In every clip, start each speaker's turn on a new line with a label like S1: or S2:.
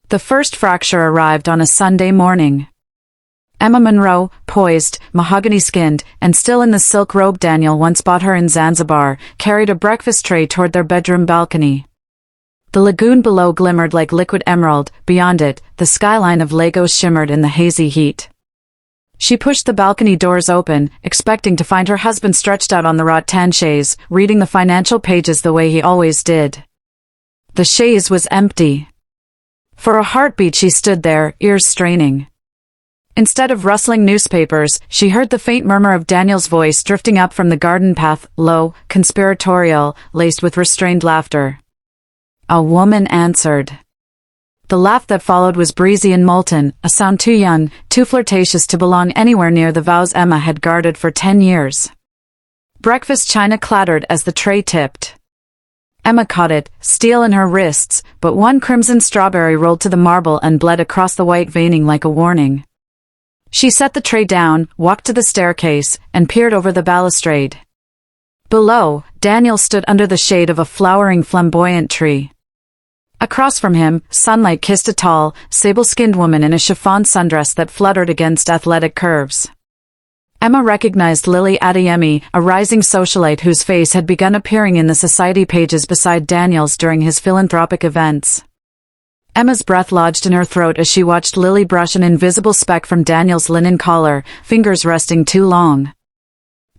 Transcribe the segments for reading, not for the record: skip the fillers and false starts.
S1: The first fracture arrived on a Sunday morning. Emma Monroe, poised, mahogany-skinned, and still in the silk robe Daniel once bought her in Zanzibar, carried a breakfast tray toward their bedroom balcony. The lagoon below glimmered like liquid emerald. Beyond it, the skyline of Lagos shimmered in the hazy heat. She pushed the balcony doors open, expecting to find her husband stretched out on the rattan chaise, reading the financial pages the way he always did. The chaise was empty. For a heartbeat she stood there, ears straining. Instead of rustling newspapers, she heard the faint murmur of Daniel's voice drifting up from the garden path, low, conspiratorial, laced with restrained laughter. A woman answered. The laugh that followed was breezy and molten, a sound too young, too flirtatious to belong anywhere near the vows Emma had guarded for 10 years. Breakfast china clattered as the tray tipped. Emma caught it, steel in her wrists, but one crimson strawberry rolled to the marble and bled across the white veining like a warning. She set the tray down, walked to the staircase, and peered over the balustrade. Below, Daniel stood under the shade of a flowering flamboyant tree. Across from him, sunlight kissed a tall, sable-skinned woman in a chiffon sundress that fluttered against athletic curves. Emma recognized Lily Adeyemi, a rising socialite whose face had begun appearing in the society pages beside Daniel's during his philanthropic events. Emma's breath lodged in her throat as she watched Lily brush an invisible speck from Daniel's linen collar, fingers resting too long.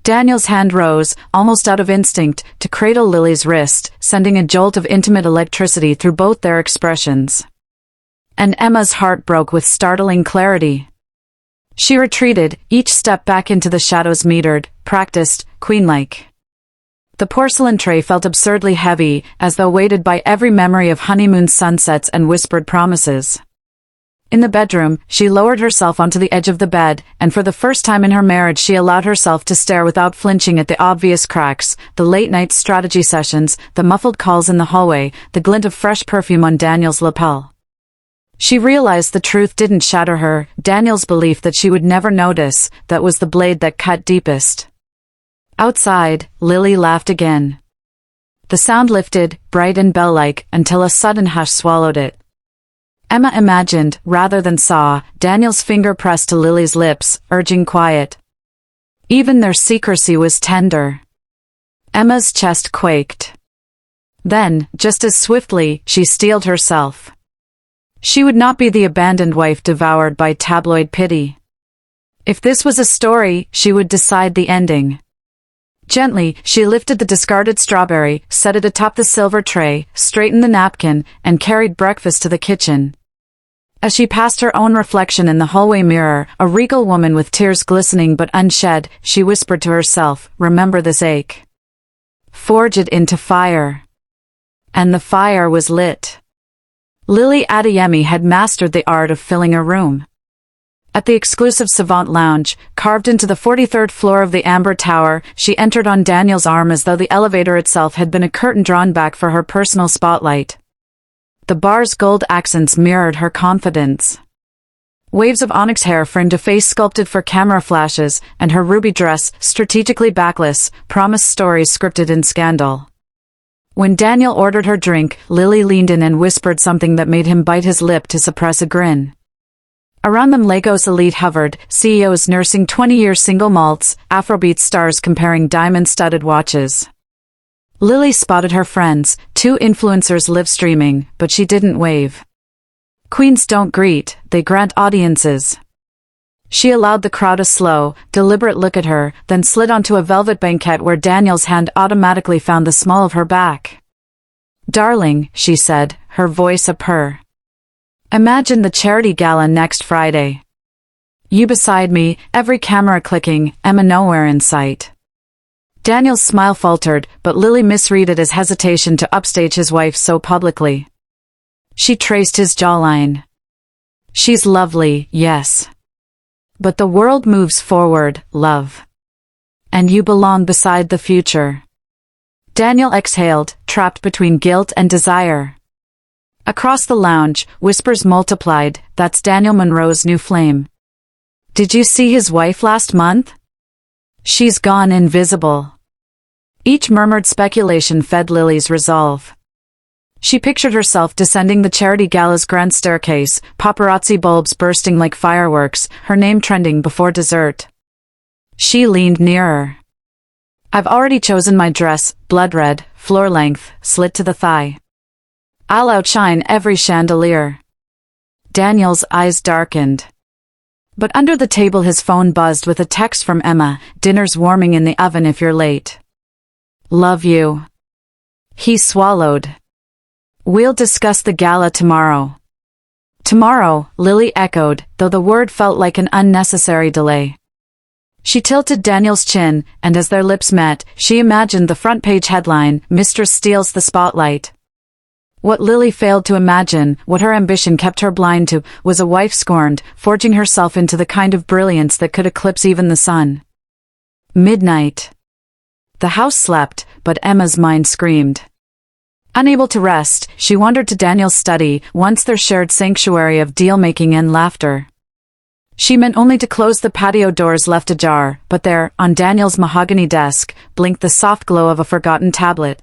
S1: Daniel's hand rose, almost out of instinct, to cradle Lily's wrist, sending a jolt of intimate electricity through both their expressions. And Emma's heart broke with startling clarity. She retreated, each step back into the shadows metered, practiced, queen-like. The porcelain tray felt absurdly heavy, as though weighted by every memory of honeymoon sunsets and whispered promises. In the bedroom, she lowered herself onto the edge of the bed, and for the first time in her marriage she allowed herself to stare without flinching at the obvious cracks, the late-night strategy sessions, the muffled calls in the hallway, the glint of fresh perfume on Daniel's lapel. She realized the truth didn't shatter her, Daniel's belief that she would never notice, that was the blade that cut deepest. Outside, Lily laughed again. The sound lifted, bright and bell-like, until a sudden hush swallowed it. Emma imagined, rather than saw, Daniel's finger pressed to Lily's lips, urging quiet. Even their secrecy was tender. Emma's chest quaked. Then, just as swiftly, she steeled herself. She would not be the abandoned wife devoured by tabloid pity. If this was a story, she would decide the ending. Gently, she lifted the discarded strawberry, set it atop the silver tray, straightened the napkin, and carried breakfast to the kitchen. As she passed her own reflection in the hallway mirror, a regal woman with tears glistening but unshed, she whispered to herself, "Remember this ache. Forge it into fire." And the fire was lit. Lily Adeyemi had mastered the art of filling a room. At the exclusive Savant Lounge, carved into the 43rd floor of the Amber Tower, she entered on Daniel's arm as though the elevator itself had been a curtain drawn back for her personal spotlight. The bar's gold accents mirrored her confidence. Waves of onyx hair framed a face sculpted for camera flashes, and her ruby dress, strategically backless, promised stories scripted in scandal. When Daniel ordered her drink, Lily leaned in and whispered something that made him bite his lip to suppress a grin. Around them Lagos elite hovered, CEOs nursing 20-year single malts, Afrobeat stars comparing diamond-studded watches. Lily spotted her friends, two influencers live-streaming, but she didn't wave. Queens don't greet, they grant audiences. She allowed the crowd a slow, deliberate look at her, then slid onto a velvet banquette where Daniel's hand automatically found the small of her back. "Darling," she said, her voice a purr. "Imagine the charity gala next Friday. You beside me, every camera clicking, Emma nowhere in sight." Daniel's smile faltered, but Lily misread it as hesitation to upstage his wife so publicly. She traced his jawline. "She's lovely, yes. But the world moves forward, love. And you belong beside the future." Daniel exhaled, trapped between guilt and desire. Across the lounge, whispers multiplied, "That's Daniel Monroe's new flame. Did you see his wife last month? She's gone invisible." Each murmured speculation fed Lily's resolve. She pictured herself descending the charity gala's grand staircase, paparazzi bulbs bursting like fireworks, her name trending before dessert. She leaned nearer. I've already chosen my dress, blood red, floor length, slit to the thigh. I'll outshine every chandelier. Daniel's eyes darkened. But under the table his phone buzzed with a text from Emma, dinner's warming in the oven if you're late. Love you. He swallowed. We'll discuss the gala tomorrow. Tomorrow, Lily echoed, though the word felt like an unnecessary delay. She tilted Daniel's chin, and as their lips met, she imagined the front-page headline, Mistress steals the spotlight. What Lily failed to imagine, what her ambition kept her blind to, was a wife scorned, forging herself into the kind of brilliance that could eclipse even the sun. Midnight. The house slept, but Emma's mind screamed. Unable to rest, she wandered to Daniel's study, once their shared sanctuary of deal-making and laughter. She meant only to close the patio doors left ajar, but there, on Daniel's mahogany desk, blinked the soft glow of a forgotten tablet.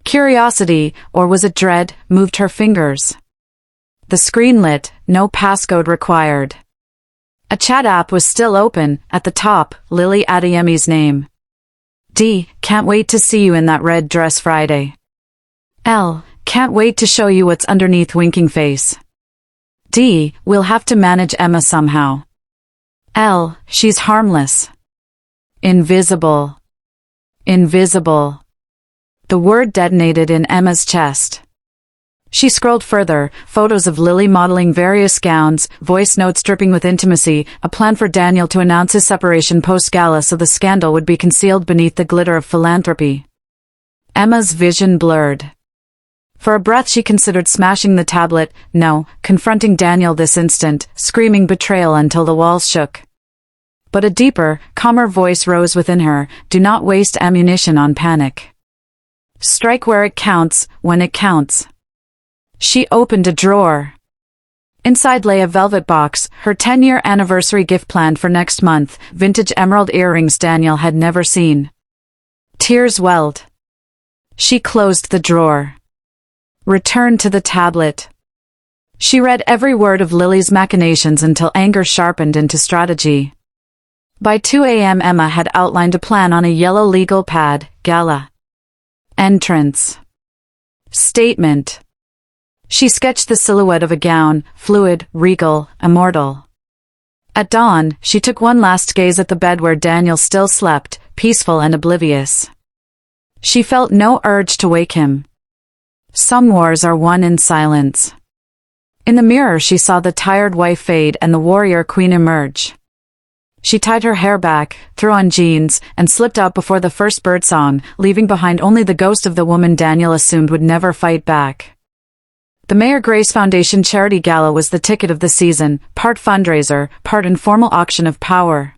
S1: Curiosity, or was it dread, moved her fingers. The screen lit, no passcode required. A chat app was still open, at the top, Lily Adeyemi's name. D, can't wait to see you in that red dress Friday. L, can't wait to show you what's underneath winking face. D, we'll have to manage Emma somehow. L, she's harmless. Invisible. Invisible. The word detonated in Emma's chest. She scrolled further, photos of Lily modeling various gowns, voice notes dripping with intimacy, a plan for Daniel to announce his separation post-gala so the scandal would be concealed beneath the glitter of philanthropy. Emma's vision blurred. For a breath she considered smashing the tablet, no, confronting Daniel this instant, screaming betrayal until the walls shook. But a deeper, calmer voice rose within her, do not waste ammunition on panic. Strike where it counts, when it counts. She opened a drawer. Inside lay a velvet box, her 10-year anniversary gift planned for next month, vintage emerald earrings Daniel had never seen. Tears welled. She closed the drawer. Returned to the tablet. She read every word of Lily's machinations until anger sharpened into strategy. By 2 a.m. Emma had outlined a plan on a yellow legal pad, Gala. Entrance. Statement. She sketched the silhouette of a gown, fluid, regal, immortal. At dawn, she took one last gaze at the bed where Daniel still slept, peaceful and oblivious. She felt no urge to wake him. Some wars are won in silence. In the mirror she saw the tired wife fade and the warrior queen emerge. She tied her hair back, threw on jeans, and slipped out before the first birdsong, leaving behind only the ghost of the woman Daniel assumed would never fight back. The Mayor Grace Foundation Charity Gala was the ticket of the season, part fundraiser, part informal auction of power.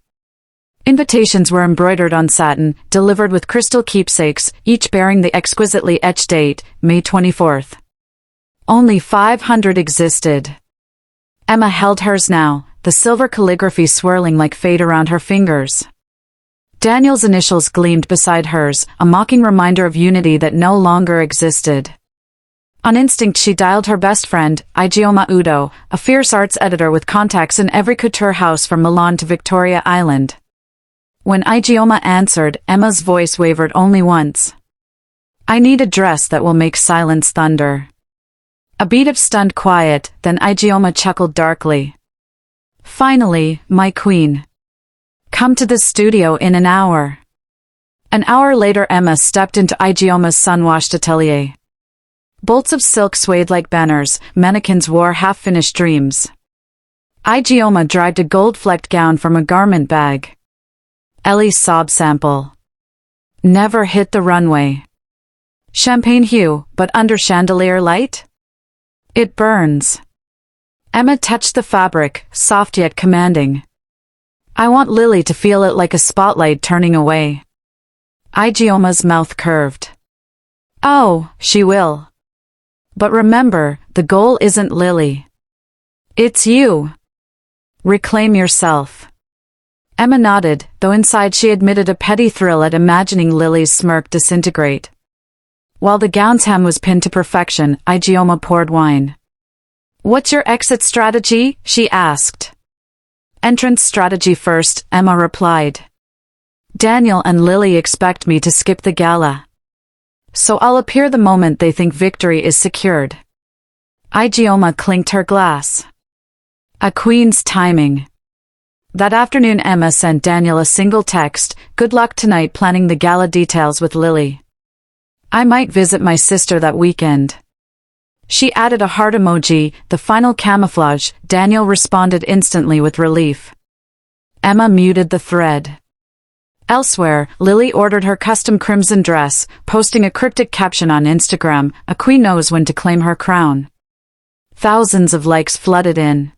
S1: Invitations were embroidered on satin, delivered with crystal keepsakes, each bearing the exquisitely etched date, May 24th. Only 500 existed. Emma held hers now, the silver calligraphy swirling like fate around her fingers. Daniel's initials gleamed beside hers, a mocking reminder of unity that no longer existed. On instinct she dialed her best friend, Ijeoma Udo, a fierce arts editor with contacts in every couture house from Milan to Victoria Island. When Ijeoma answered, Emma's voice wavered only once. I need a dress that will make silence thunder. A beat of stunned quiet, then Ijeoma chuckled darkly. Finally, my queen. Come to the studio in an hour. An hour later Emma stepped into Ijeoma's sun-washed atelier. Bolts of silk swayed like banners, mannequins wore half-finished dreams. Ijeoma dragged a gold-flecked gown from a garment bag. Ellie's sob sample. Never hit the runway. Champagne hue, but under chandelier light? It burns. Emma touched the fabric, soft yet commanding. I want Lily to feel it like a spotlight turning away. Ijeoma's mouth curved. Oh, she will. But remember, the goal isn't Lily. It's you. Reclaim yourself. Emma nodded, though inside she admitted a petty thrill at imagining Lily's smirk disintegrate. While the gown's hem was pinned to perfection, Ijeoma poured wine. "What's your exit strategy?" she asked. "Entrance strategy first," Emma replied. "Daniel and Lily expect me to skip the gala. So I'll appear the moment they think victory is secured." Ijeoma clinked her glass. A queen's timing. That afternoon Emma sent Daniel a single text, "Good luck tonight planning the gala details with Lily. I might visit my sister that weekend." She added a heart emoji, the final camouflage. Daniel responded instantly with relief. Emma muted the thread. Elsewhere, Lily ordered her custom crimson dress, posting a cryptic caption on Instagram, "A queen knows when to claim her crown." Thousands of likes flooded in.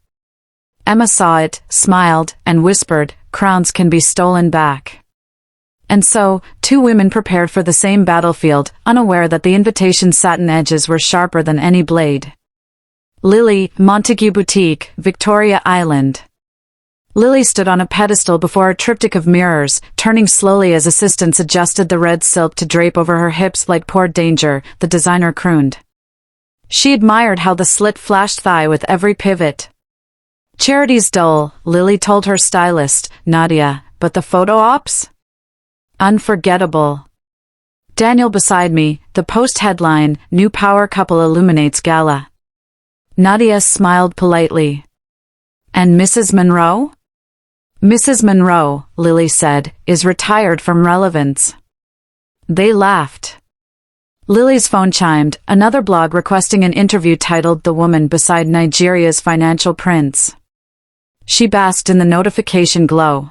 S1: Emma saw it, smiled, and whispered, "Crowns can be stolen back." And so, two women prepared for the same battlefield, unaware that the invitation's satin edges were sharper than any blade. Lily, Montague Boutique, Victoria Island. Lily stood on a pedestal before a triptych of mirrors, turning slowly as assistants adjusted the red silk to drape over her hips like "Poor Danger," the designer crooned. She admired how the slit flashed thigh with every pivot. "Charity's dull," Lily told her stylist, Nadia, "but the photo ops? Unforgettable." Daniel beside me, the post headline, "New power couple illuminates gala." Nadia smiled politely. "And Mrs. Monroe?" "Mrs. Monroe," Lily said, "is retired from relevance." They laughed. Lily's phone chimed, another blog requesting an interview titled "The Woman Beside Nigeria's Financial Prince." She basked in the notification glow.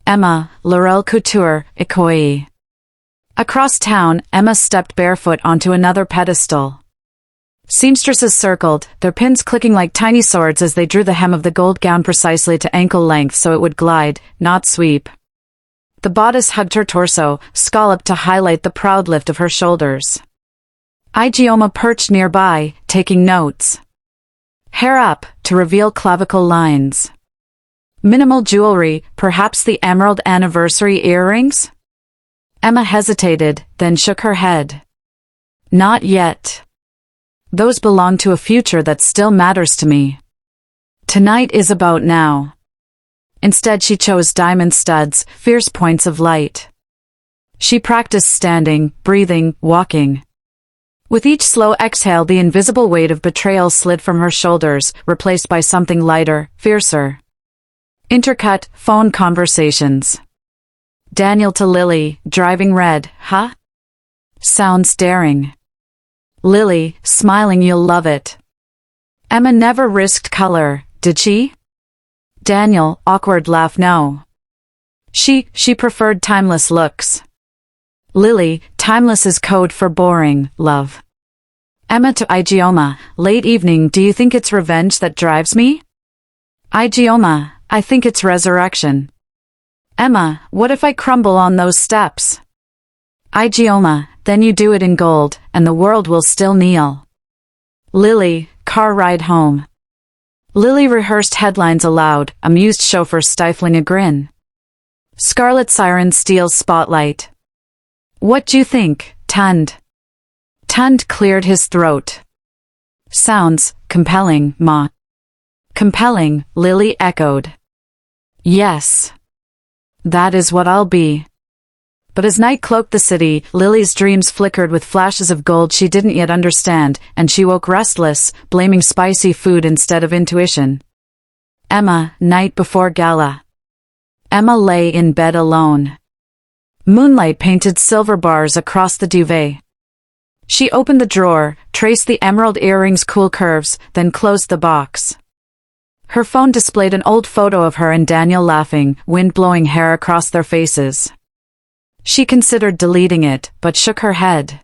S1: Emma, Laurel Couture, Ikoyi. Across town, Emma stepped barefoot onto another pedestal. Seamstresses circled, their pins clicking like tiny swords as they drew the hem of the gold gown precisely to ankle length so it would glide, not sweep. The bodice hugged her torso, scalloped to highlight the proud lift of her shoulders. Ijeoma perched nearby, taking notes. Hair up, to reveal clavicle lines. Minimal jewelry, perhaps the emerald anniversary earrings? Emma hesitated, then shook her head. Not yet. Those belong to a future that still matters to me. Tonight is about now. Instead she chose diamond studs, fierce points of light. She practiced standing, breathing, walking. With each slow exhale the invisible weight of betrayal slid from her shoulders, replaced by something lighter, fiercer. Intercut, phone conversations. Daniel to Lily, driving red, huh? Sounds daring. Lily, smiling, you'll love it. Emma never risked color, did she? Daniel, awkward laugh, no. She preferred timeless looks. Lily, timeless is code for boring, love. Emma to Ijeoma, late evening, do you think it's revenge that drives me? Ijeoma, I think it's resurrection. Emma, what if I crumble on those steps? Ijeoma, then you do it in gold, and the world will still kneel. Lily, car ride home. Lily rehearsed headlines aloud, amused chauffeur stifling a grin. Scarlet siren steals spotlight. What do you think, Tund? Tund cleared his throat. Sounds compelling, ma. Compelling, Lily echoed. Yes. That is what I'll be. But as night cloaked the city, Lily's dreams flickered with flashes of gold she didn't yet understand, and she woke restless, blaming spicy food instead of intuition. Emma, night before gala. Emma lay in bed alone. Moonlight painted silver bars across the duvet. She opened the drawer, traced the emerald earring's cool curves, then closed the box. Her phone displayed an old photo of her and Daniel laughing, wind blowing hair across their faces. She considered deleting it, but shook her head.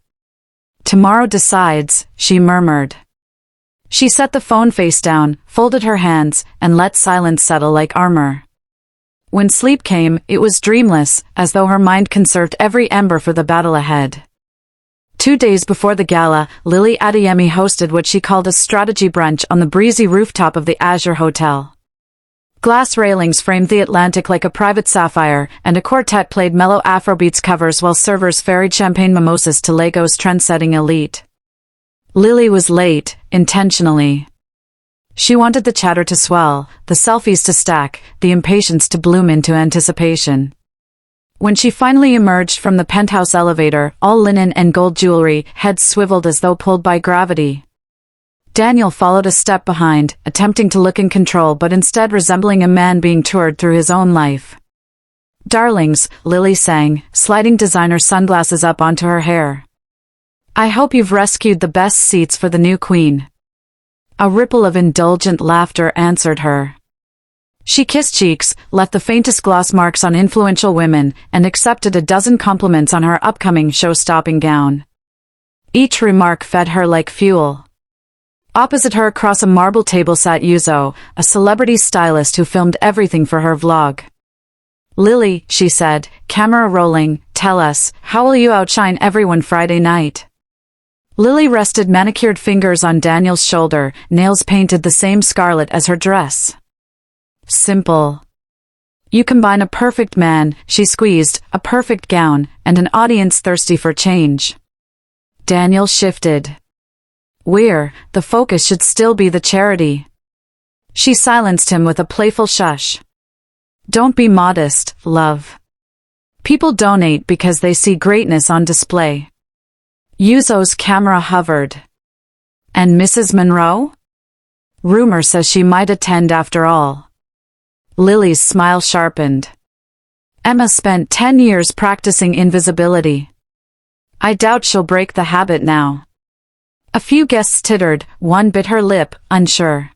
S1: Tomorrow decides, she murmured. She set the phone face down, folded her hands, and let silence settle like armor. When sleep came, it was dreamless, as though her mind conserved every ember for the battle ahead. 2 days before the gala, Lily Adeyemi hosted what she called a strategy brunch on the breezy rooftop of the Azure Hotel. Glass railings framed the Atlantic like a private sapphire, and a quartet played mellow Afrobeats covers while servers ferried champagne mimosas to Lego's trend-setting elite. Lily was late, intentionally. She wanted the chatter to swell, the selfies to stack, the impatience to bloom into anticipation. When she finally emerged from the penthouse elevator, all linen and gold jewelry, heads swiveled as though pulled by gravity. Daniel followed a step behind, attempting to look in control but instead resembling a man being toured through his own life. "Darlings," Lily sang, sliding designer sunglasses up onto her hair. "I hope you've rescued the best seats for the new queen." A ripple of indulgent laughter answered her. She kissed cheeks, left the faintest gloss marks on influential women, and accepted a dozen compliments on her upcoming show-stopping gown. Each remark fed her like fuel. Opposite her across a marble table sat Yuzo, a celebrity stylist who filmed everything for her vlog. "Lily," she said, camera rolling, "tell us, how will you outshine everyone Friday night?" Lily rested manicured fingers on Daniel's shoulder, nails painted the same scarlet as her dress. "Simple. You combine a perfect man," she squeezed, "a perfect gown, and an audience thirsty for change." Daniel shifted. The focus should still be the charity." She silenced him with a playful shush. "Don't be modest, love. People donate because they see greatness on display." Yuzo's camera hovered. "And Mrs. Monroe? Rumor says she might attend after all." Lily's smile sharpened. "Emma spent 10 years practicing invisibility. I doubt she'll break the habit now." A few guests tittered, one bit her lip, unsure.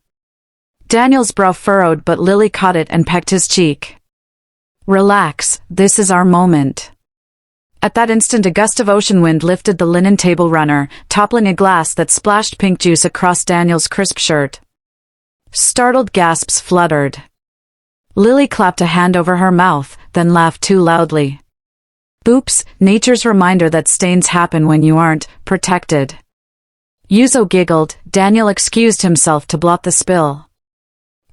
S1: Daniel's brow furrowed but Lily caught it and pecked his cheek. "Relax, this is our moment." At that instant a gust of ocean wind lifted the linen table runner, toppling a glass that splashed pink juice across Daniel's crisp shirt. Startled gasps fluttered. Lily clapped a hand over her mouth, then laughed too loudly. "Oops, nature's reminder that stains happen when you aren't protected." Yuzo giggled, Daniel excused himself to blot the spill.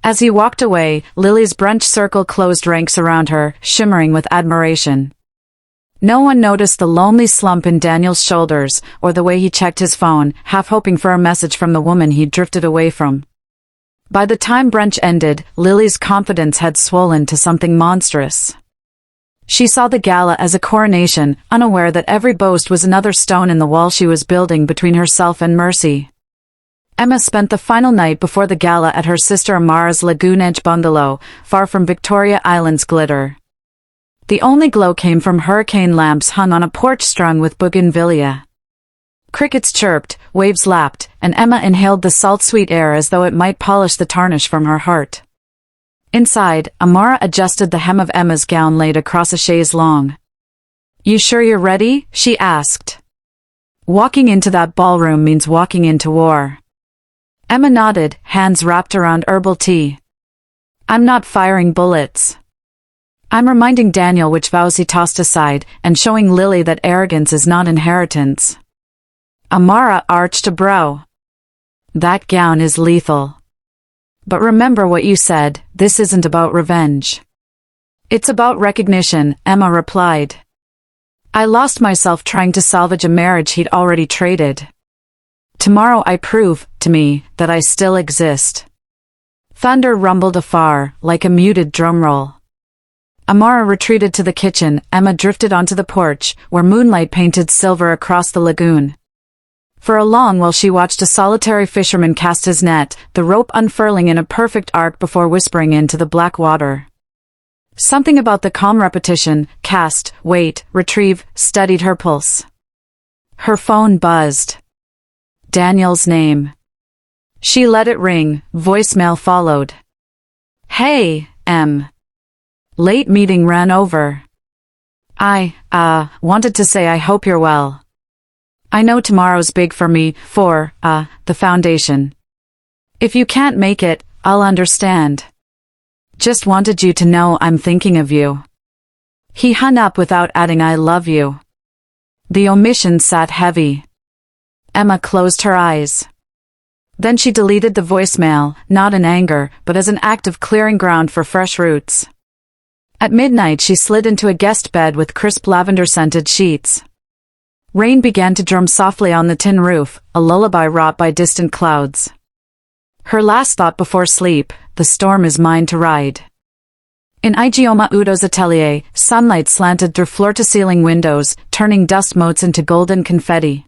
S1: As he walked away, Lily's brunch circle closed ranks around her, shimmering with admiration. No one noticed the lonely slump in Daniel's shoulders, or the way he checked his phone, half hoping for a message from the woman he'd drifted away from. By the time brunch ended, Lily's confidence had swollen to something monstrous. She saw the gala as a coronation, unaware that every boast was another stone in the wall she was building between herself and mercy. Emma spent the final night before the gala at her sister Amara's lagoon edge bungalow, far from Victoria Island's glitter. The only glow came from hurricane lamps hung on a porch strung with bougainvillea. Crickets chirped, waves lapped, and Emma inhaled the salt-sweet air as though it might polish the tarnish from her heart. Inside, Amara adjusted the hem of Emma's gown laid across a chaise longue. "You sure you're ready?" she asked. "Walking into that ballroom means walking into war." Emma nodded, hands wrapped around herbal tea. "I'm not firing bullets. I'm reminding Daniel which vows he tossed aside, and showing Lily that arrogance is not inheritance." Amara arched a brow. "That gown is lethal. But remember what you said, this isn't about revenge. It's about recognition," Emma replied. "I lost myself trying to salvage a marriage he'd already traded. Tomorrow I prove, to me, that I still exist." Thunder rumbled afar, like a muted drumroll. Amara retreated to the kitchen, Emma drifted onto the porch, where moonlight painted silver across the lagoon. For a long while she watched a solitary fisherman cast his net, the rope unfurling in a perfect arc before whispering into the black water. Something about the calm repetition, cast, wait, retrieve, steadied her pulse. Her phone buzzed. Daniel's name. She let it ring, voicemail followed. "Hey, Em. Late meeting ran over. I wanted to say I hope you're well. I know tomorrow's big for me, for, the foundation. If you can't make it, I'll understand. Just wanted you to know I'm thinking of you." He hung up without adding "I love you." The omission sat heavy. Emma closed her eyes. Then she deleted the voicemail, not in anger, but as an act of clearing ground for fresh roots. At midnight she slid into a guest bed with crisp lavender-scented sheets. Rain began to drum softly on the tin roof, a lullaby wrought by distant clouds. Her last thought before sleep: the storm is mine to ride. In Igioma Udo's atelier, sunlight slanted through floor-to-ceiling windows, turning dust motes into golden confetti.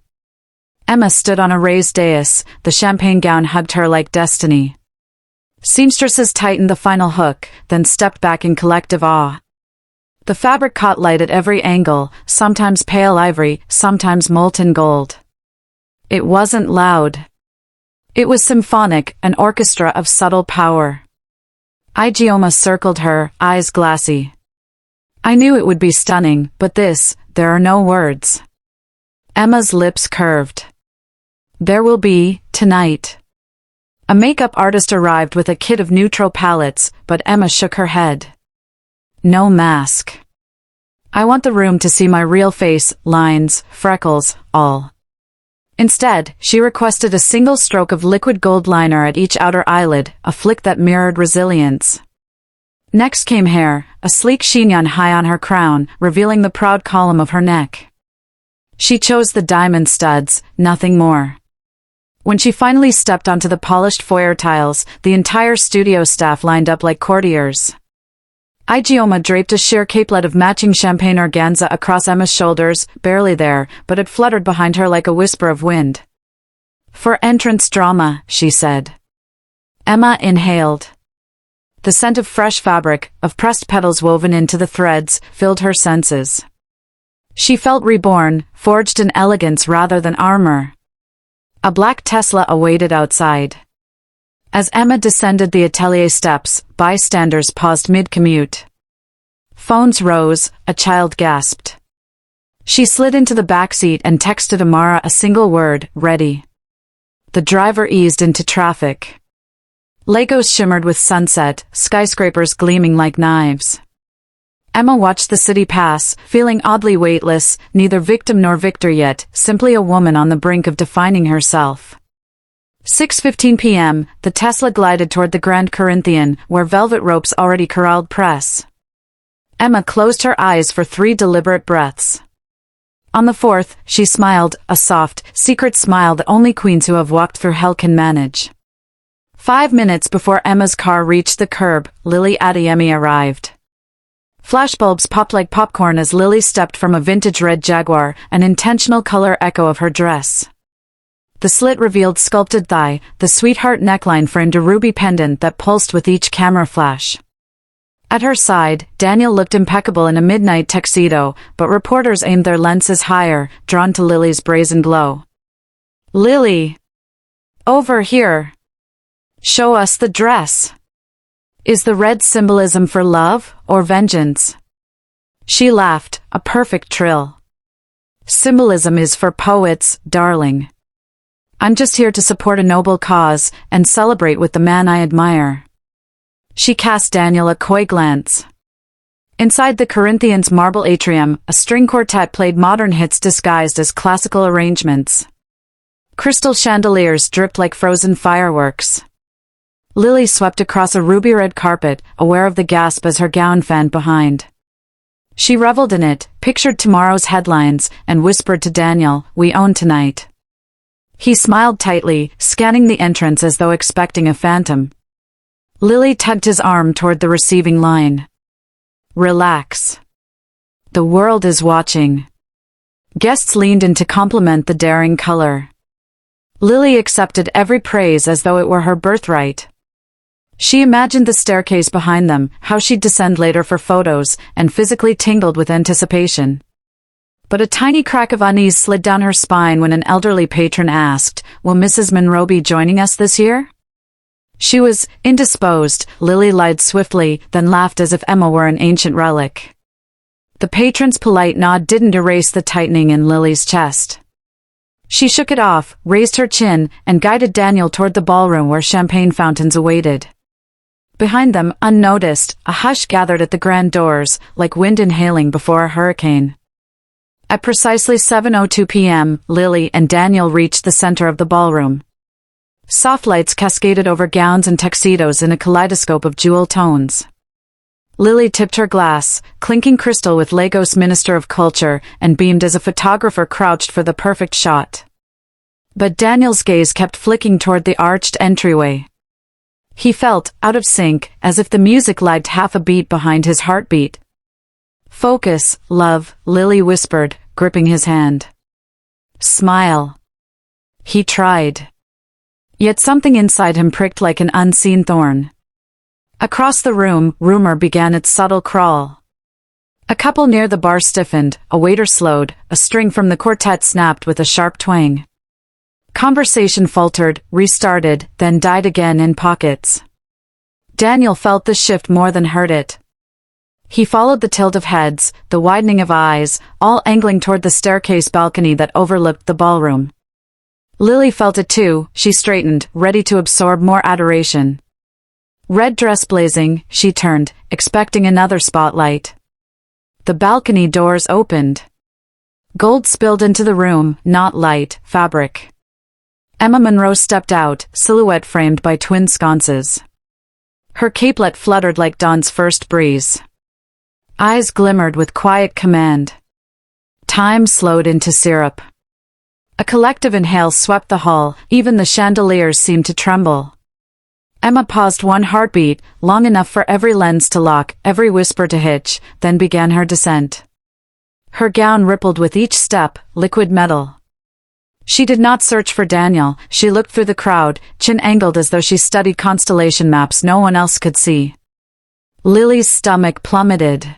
S1: Emma stood on a raised dais, the champagne gown hugged her like destiny. Seamstresses tightened the final hook, then stepped back in collective awe. The fabric caught light at every angle, sometimes pale ivory, sometimes molten gold. It wasn't loud. It was symphonic, an orchestra of subtle power. Igioma circled her, eyes glassy. I knew it would be stunning, but there are no words. Emma's lips curved. There will be, tonight. A makeup artist arrived with a kit of neutral palettes, but Emma shook her head. No mask. I want the room to see my real face, lines, freckles, all. Instead, she requested a single stroke of liquid gold liner at each outer eyelid, a flick that mirrored resilience. Next came hair, a sleek chignon high on her crown, revealing the proud column of her neck. She chose the diamond studs, nothing more. When she finally stepped onto the polished foyer tiles, the entire studio staff lined up like courtiers. Igioma draped a sheer capelet of matching champagne organza across Emma's shoulders, barely there, but it fluttered behind her like a whisper of wind. For entrance drama, she said. Emma inhaled. The scent of fresh fabric, of pressed petals woven into the threads, filled her senses. She felt reborn, forged in elegance rather than armor. A black Tesla awaited outside. As Emma descended the atelier steps, bystanders paused mid-commute. Phones rose, a child gasped. She slid into the backseat and texted Amara a single word: ready. The driver eased into traffic. Lagos shimmered with sunset, skyscrapers gleaming like knives. Emma watched the city pass, feeling oddly weightless, neither victim nor victor yet, simply a woman on the brink of defining herself. 6:15 p.m., the Tesla glided toward the Grand Corinthian, where velvet ropes already corralled press. Emma closed her eyes for 3 deliberate breaths. On the 4th, she smiled, a soft, secret smile that only queens who have walked through hell can manage. 5 minutes before Emma's car reached the curb, Lily Adeyemi arrived. Flashbulbs popped like popcorn as Lily stepped from a vintage red Jaguar, an intentional color echo of her dress. The slit revealed sculpted thigh, the sweetheart neckline framed a ruby pendant that pulsed with each camera flash. At her side, Daniel looked impeccable in a midnight tuxedo, but reporters aimed their lenses higher, drawn to Lily's brazen glow. Lily! Over here! Show us the dress! Is the red symbolism for love, or vengeance? She laughed, a perfect trill. Symbolism is for poets, darling. I'm just here to support a noble cause, and celebrate with the man I admire. She cast Daniel a coy glance. Inside the Corinthians' marble atrium, a string quartet played modern hits disguised as classical arrangements. Crystal chandeliers dripped like frozen fireworks. Lily swept across a ruby-red carpet, aware of the gasp as her gown fanned behind. She reveled in it, pictured tomorrow's headlines, and whispered to Daniel, "We own tonight." He smiled tightly, scanning the entrance as though expecting a phantom. Lily tugged his arm toward the receiving line. Relax. The world is watching. Guests leaned in to compliment the daring color. Lily accepted every praise as though it were her birthright. She imagined the staircase behind them, how she'd descend later for photos, and physically tingled with anticipation. But a tiny crack of unease slid down her spine when an elderly patron asked, "Will Mrs. Monroe be joining us this year?" She was indisposed. Lily lied swiftly, then laughed as if Emma were an ancient relic. The patron's polite nod didn't erase the tightening in Lily's chest. She shook it off, raised her chin, and guided Daniel toward the ballroom where champagne fountains awaited. Behind them, unnoticed, a hush gathered at the grand doors, like wind inhaling before a hurricane. At precisely 7:02 p.m., Lily and Daniel reached the center of the ballroom. Soft lights cascaded over gowns and tuxedos in a kaleidoscope of jewel tones. Lily tipped her glass, clinking crystal with Lagos Minister of Culture, and beamed as a photographer crouched for the perfect shot. But Daniel's gaze kept flicking toward the arched entryway. He felt out of sync, as if the music lagged half a beat behind his heartbeat. "Focus, love," Lily whispered, gripping his hand. "Smile." He tried. Yet something inside him pricked like an unseen thorn. Across the room, rumor began its subtle crawl. A couple near the bar stiffened, a waiter slowed, a string from the quartet snapped with a sharp twang. Conversation faltered, restarted, then died again in pockets. Daniel felt the shift more than heard it. He followed the tilt of heads, the widening of eyes, all angling toward the staircase balcony that overlooked the ballroom. Lily felt it too. She straightened, ready to absorb more adoration. Red dress blazing, she turned, expecting another spotlight. The balcony doors opened. Gold spilled into the room, not light, fabric. Emma Monroe stepped out, silhouette framed by twin sconces. Her capelet fluttered like dawn's first breeze. Eyes glimmered with quiet command. Time slowed into syrup. A collective inhale swept the hall, even the chandeliers seemed to tremble. Emma paused one heartbeat, long enough for every lens to lock, every whisper to hitch, then began her descent. Her gown rippled with each step, liquid metal. She did not search for Daniel, she looked through the crowd, chin angled as though she studied constellation maps no one else could see. Lily's stomach plummeted.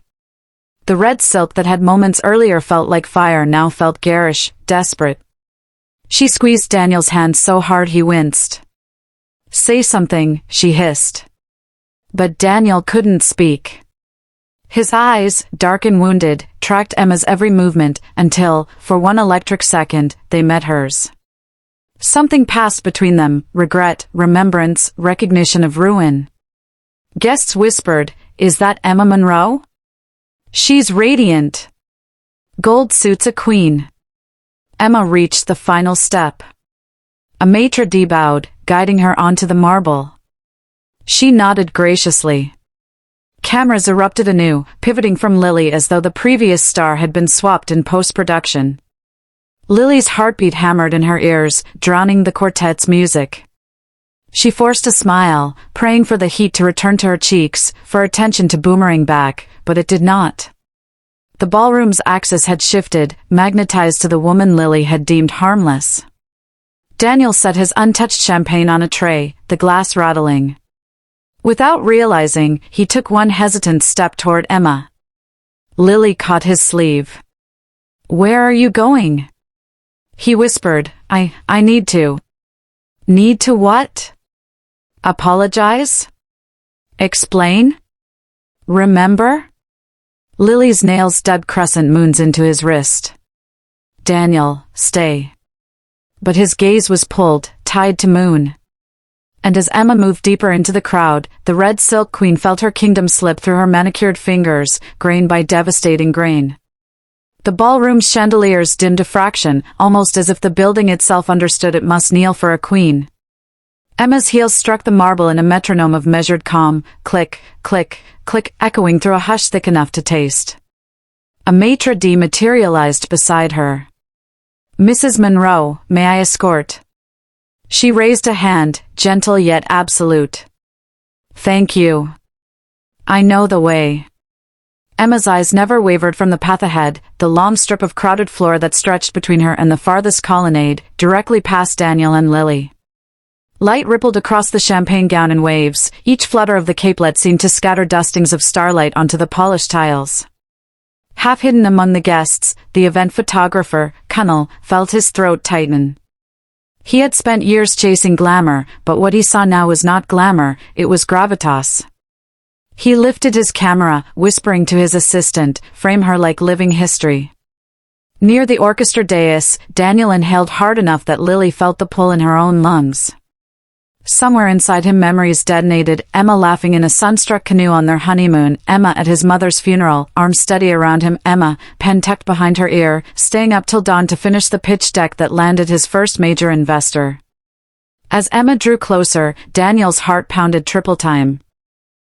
S1: The red silk that had moments earlier felt like fire now felt garish, desperate. She squeezed Daniel's hand so hard he winced. "Say something," she hissed. But Daniel couldn't speak. His eyes, dark and wounded, tracked Emma's every movement until, for one electric second, they met hers. Something passed between them, regret, remembrance, recognition of ruin. Guests whispered, "Is that Emma Monroe? She's radiant. Gold suits a queen." Emma reached the final step. A maitre d' bowed, guiding her onto the marble. She nodded graciously. Cameras erupted anew, pivoting from Lily as though the previous star had been swapped in post-production. Lily's heartbeat hammered in her ears, drowning the quartet's music. She forced a smile, praying for the heat to return to her cheeks, for attention to boomerang back, but it did not. The ballroom's axis had shifted, magnetized to the woman Lily had deemed harmless. Daniel set his untouched champagne on a tray, the glass rattling. Without realizing, he took one hesitant step toward Emma. Lily caught his sleeve. "Where are you going?" He whispered, I need to." "Need to what?" "Apologize?" "Explain?" "Remember?" Lily's nails dug crescent moons into his wrist. "Daniel, stay." But his gaze was pulled, tied to moon. And as Emma moved deeper into the crowd, the red silk queen felt her kingdom slip through her manicured fingers, grain by devastating grain. The ballroom's chandeliers dimmed a fraction, almost as if the building itself understood it must kneel for a queen. Emma's heels struck the marble in a metronome of measured calm, click, click, click, echoing through a hush thick enough to taste. A maitre d' materialized beside her. "Mrs. Monroe, may I escort?" She raised a hand, gentle yet absolute. "Thank you. I know the way." Emma's eyes never wavered from the path ahead, the long strip of crowded floor that stretched between her and the farthest colonnade, directly past Daniel and Lily. Light rippled across the champagne gown in waves, each flutter of the capelet seemed to scatter dustings of starlight onto the polished tiles. Half hidden among the guests, the event photographer, Cunnell, felt his throat tighten. He had spent years chasing glamour, but what he saw now was not glamour, it was gravitas. He lifted his camera, whispering to his assistant, "Frame her like living history." Near the orchestra dais, Daniel inhaled hard enough that Lily felt the pull in her own lungs. Somewhere inside him memories detonated, Emma laughing in a sunstruck canoe on their honeymoon, Emma at his mother's funeral, arms steady around him, Emma, pen tucked behind her ear, staying up till dawn to finish the pitch deck that landed his first major investor. As Emma drew closer, Daniel's heart pounded triple time.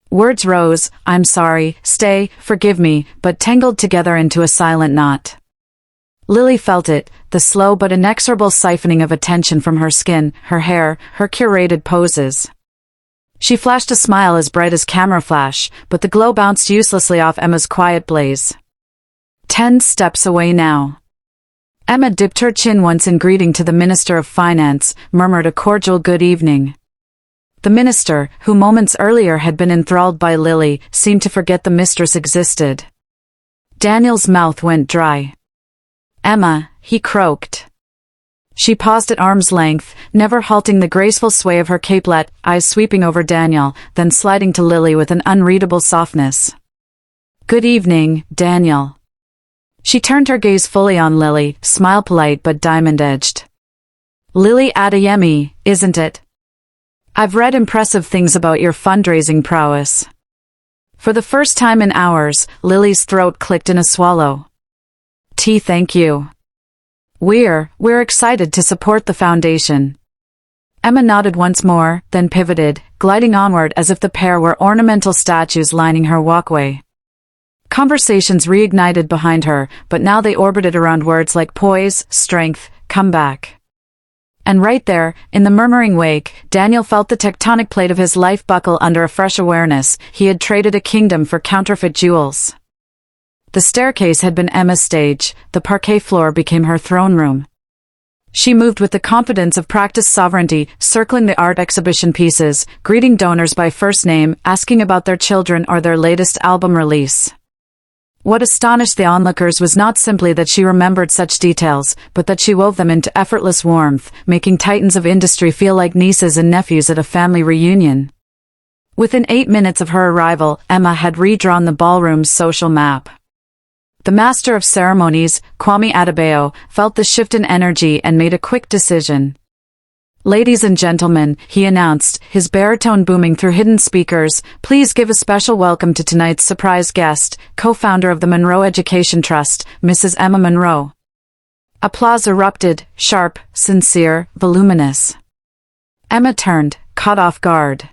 S1: Words rose, "I'm sorry, stay, forgive me," but tangled together into a silent knot. Lily felt it, the slow but inexorable siphoning of attention from her skin, her hair, her curated poses. She flashed a smile as bright as camera flash, but the glow bounced uselessly off Emma's quiet blaze. 10 steps away now. Emma dipped her chin once in greeting to the Minister of Finance, murmured a cordial good evening. The minister, who moments earlier had been enthralled by Lily, seemed to forget the mistress existed. Daniel's mouth went dry. "Emma," he croaked. She paused at arm's length, never halting the graceful sway of her capelet, eyes sweeping over Daniel, then sliding to Lily with an unreadable softness. "Good evening, Daniel." She turned her gaze fully on Lily, smile polite but diamond-edged. "Lily Adeyemi, isn't it? I've read impressive things about your fundraising prowess." For the first time in hours, Lily's throat clicked in a swallow. Thank you. We're excited to support the foundation." Emma nodded once more, then pivoted, gliding onward as if the pair were ornamental statues lining her walkway. Conversations reignited behind her, but now they orbited around words like poise, strength, comeback. And right there, in the murmuring wake, Daniel felt the tectonic plate of his life buckle under a fresh awareness. He had traded a kingdom for counterfeit jewels. The staircase had been Emma's stage, the parquet floor became her throne room. She moved with the confidence of practiced sovereignty, circling the art exhibition pieces, greeting donors by first name, asking about their children or their latest album release. What astonished the onlookers was not simply that she remembered such details, but that she wove them into effortless warmth, making titans of industry feel like nieces and nephews at a family reunion. Within 8 minutes of her arrival, Emma had redrawn the ballroom's social map. The master of ceremonies, Kwame Adebayo, felt the shift in energy and made a quick decision. "Ladies and gentlemen," he announced, his baritone booming through hidden speakers, "please give a special welcome to tonight's surprise guest, co-founder of the Monroe Education Trust, Mrs. Emma Monroe." Applause erupted, sharp, sincere, voluminous. Emma turned, caught off guard.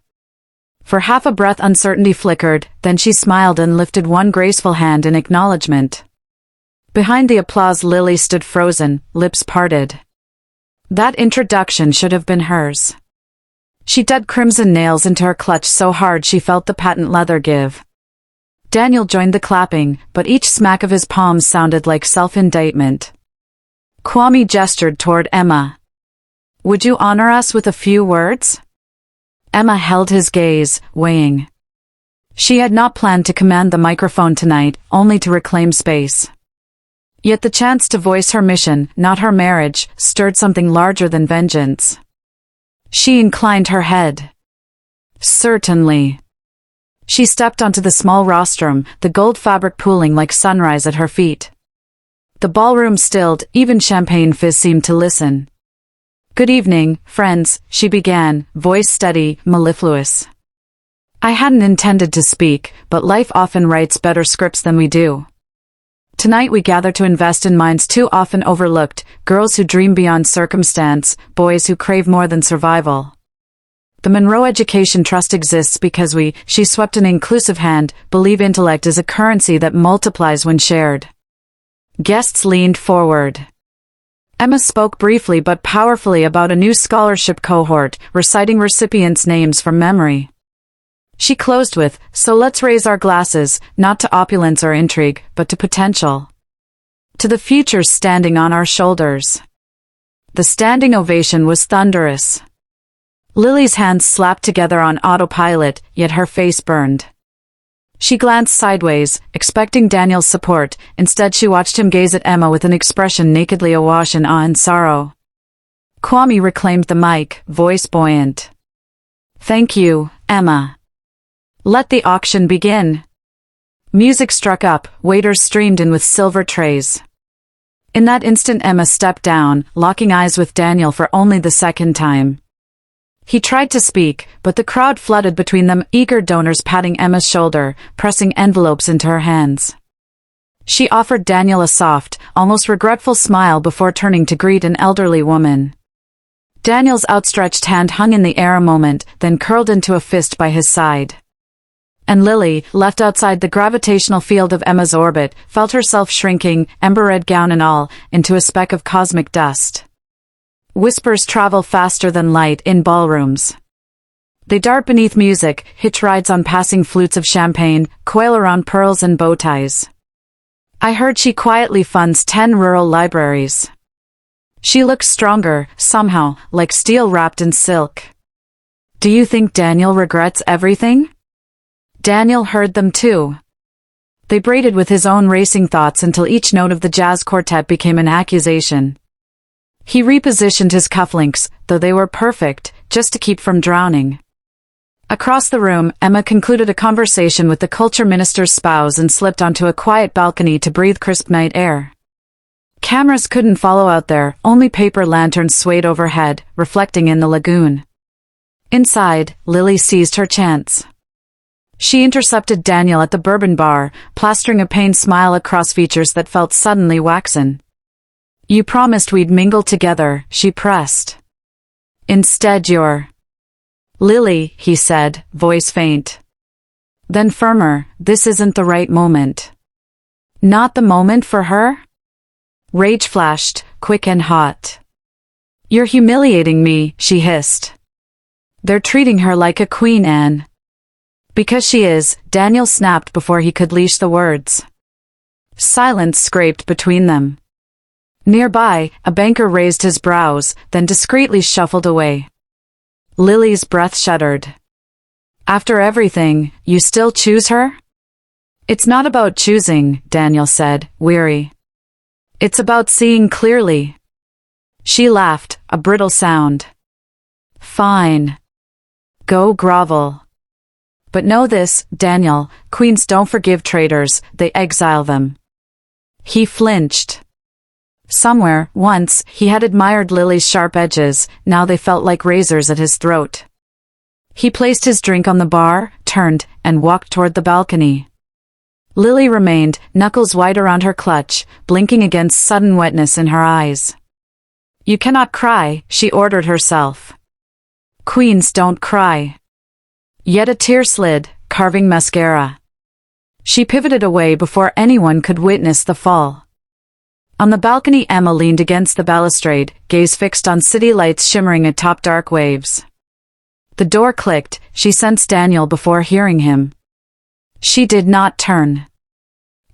S1: For half a breath uncertainty flickered, then she smiled and lifted one graceful hand in acknowledgement. Behind the applause Lily stood frozen, lips parted. That introduction should have been hers. She dug crimson nails into her clutch so hard she felt the patent leather give. Daniel joined the clapping, but each smack of his palms sounded like self-indictment. Kwame gestured toward Emma. "Would you honor us with a few words?" Emma held his gaze, weighing. She had not planned to command the microphone tonight, only to reclaim space. Yet the chance to voice her mission, not her marriage, stirred something larger than vengeance. She inclined her head. "Certainly." She stepped onto the small rostrum, the gold fabric pooling like sunrise at her feet. The ballroom stilled, even champagne fizz seemed to listen. "Good evening, friends," she began, voice steady, mellifluous. "I hadn't intended to speak, but life often writes better scripts than we do. Tonight we gather to invest in minds too often overlooked, girls who dream beyond circumstance, boys who crave more than survival. The Monroe Education Trust exists because we," she swept an inclusive hand, "believe intellect is a currency that multiplies when shared." Guests leaned forward. Emma spoke briefly but powerfully about a new scholarship cohort, reciting recipients' names from memory. She closed with, "So let's raise our glasses, not to opulence or intrigue, but to potential. To the future standing on our shoulders." The standing ovation was thunderous. Lily's hands slapped together on autopilot, yet her face burned. She glanced sideways, expecting Daniel's support. Instead she watched him gaze at Emma with an expression nakedly awash in awe and sorrow. Kwame reclaimed the mic, voice buoyant. "Thank you, Emma. Let the auction begin." Music struck up, waiters streamed in with silver trays. In that instant Emma stepped down, locking eyes with Daniel for only the second time. He tried to speak, but the crowd flooded between them, eager donors patting Emma's shoulder, pressing envelopes into her hands. She offered Daniel a soft, almost regretful smile before turning to greet an elderly woman. Daniel's outstretched hand hung in the air a moment, then curled into a fist by his side. And Lily, left outside the gravitational field of Emma's orbit, felt herself shrinking, ember-red gown and all, into a speck of cosmic dust. Whispers travel faster than light in ballrooms. They dart beneath music, hitch rides on passing flutes of champagne, coil around pearls and bow ties. I heard she quietly funds 10 rural libraries. She looks stronger, somehow, like steel wrapped in silk. Do you think Daniel regrets everything? Daniel heard them too. They braided with his own racing thoughts until each note of the jazz quartet became an accusation. He repositioned his cufflinks, though they were perfect, just to keep from drowning. Across the room, Emma concluded a conversation with the culture minister's spouse and slipped onto a quiet balcony to breathe crisp night air. Cameras couldn't follow out there, only paper lanterns swayed overhead, reflecting in the lagoon. Inside, Lily seized her chance. She intercepted Daniel at the bourbon bar, plastering a pained smile across features that felt suddenly waxen. You promised we'd mingle together, she pressed. Instead you're... Lily, he said, voice faint. Then firmer, this isn't the right moment. Not the moment for her? Rage flashed, quick and hot. You're humiliating me, she hissed. They're treating her like a queen, Anne. Because she is, Daniel snapped before he could leash the words. Silence scraped between them. Nearby, a banker raised his brows, then discreetly shuffled away. Lily's breath shuddered. After everything, you still choose her? It's not about choosing, Daniel said, weary. It's about seeing clearly. She laughed, a brittle sound. Fine. Go grovel. But know this, Daniel, queens don't forgive traitors, they exile them. He flinched. Somewhere, once, he had admired Lily's sharp edges, now they felt like razors at his throat. He placed his drink on the bar, turned, and walked toward the balcony. Lily remained, knuckles white around her clutch, blinking against sudden wetness in her eyes. You cannot cry, she ordered herself. Queens don't cry. Yet a tear slid, carving mascara. She pivoted away before anyone could witness the fall. On the balcony, Emma leaned against the balustrade, gaze fixed on city lights shimmering atop dark waves. The door clicked, she sensed Daniel before hearing him. She did not turn.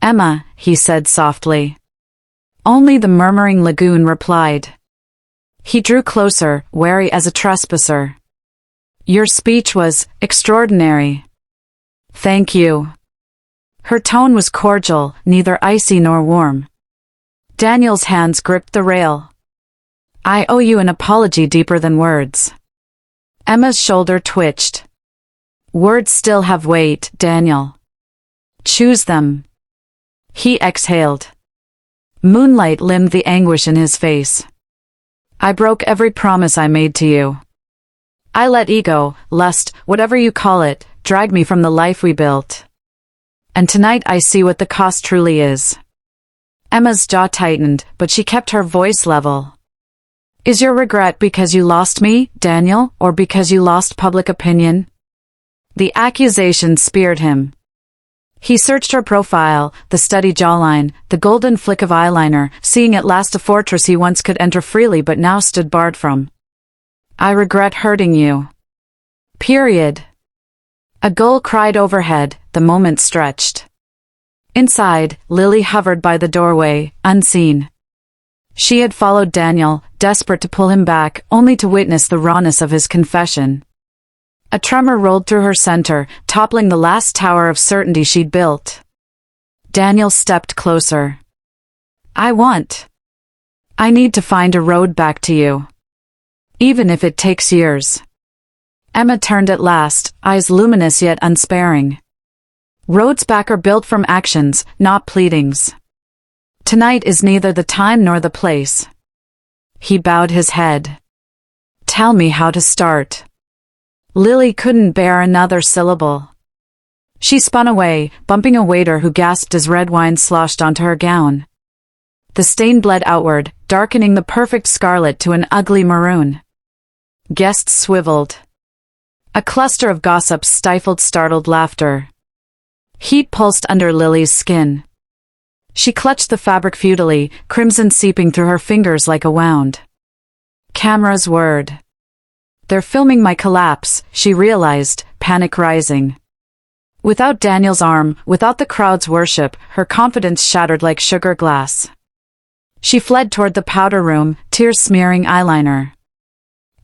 S1: Emma, he said softly. Only the murmuring lagoon replied. He drew closer, wary as a trespasser. Your speech was extraordinary. Thank you. Her tone was cordial, neither icy nor warm. Daniel's hands gripped the rail. I owe you an apology deeper than words. Emma's shoulder twitched. Words still have weight, Daniel. Choose them. He exhaled. Moonlight limned the anguish in his face. I broke every promise I made to you. I let ego, lust, whatever you call it, drag me from the life we built. And tonight I see what the cost truly is. Emma's jaw tightened, but she kept her voice level. Is your regret because you lost me, Daniel, or because you lost public opinion? The accusation speared him. He searched her profile, the steady jawline, the golden flick of eyeliner, seeing at last a fortress he once could enter freely but now stood barred from. I regret hurting you. Period. A gull cried overhead, the moment stretched. Inside, Lily hovered by the doorway, unseen. She had followed Daniel, desperate to pull him back, only to witness the rawness of his confession. A tremor rolled through her center, toppling the last tower of certainty she'd built. Daniel stepped closer. I need to find a road back to you. Even if it takes years. Emma turned at last, eyes luminous yet unsparing. Roads back are built from actions, not pleadings. Tonight is neither the time nor the place. He bowed his head. Tell me how to start. Lily couldn't bear another syllable. She spun away, bumping a waiter who gasped as red wine sloshed onto her gown. The stain bled outward, darkening the perfect scarlet to an ugly maroon. Guests swiveled. A cluster of gossips stifled startled laughter. Heat pulsed under Lily's skin. She clutched the fabric futilely, crimson seeping through her fingers like a wound. Cameras whirred. They're filming my collapse, she realized, panic rising. Without Daniel's arm, without the crowd's worship, her confidence shattered like sugar glass. She fled toward the powder room, tears smearing eyeliner.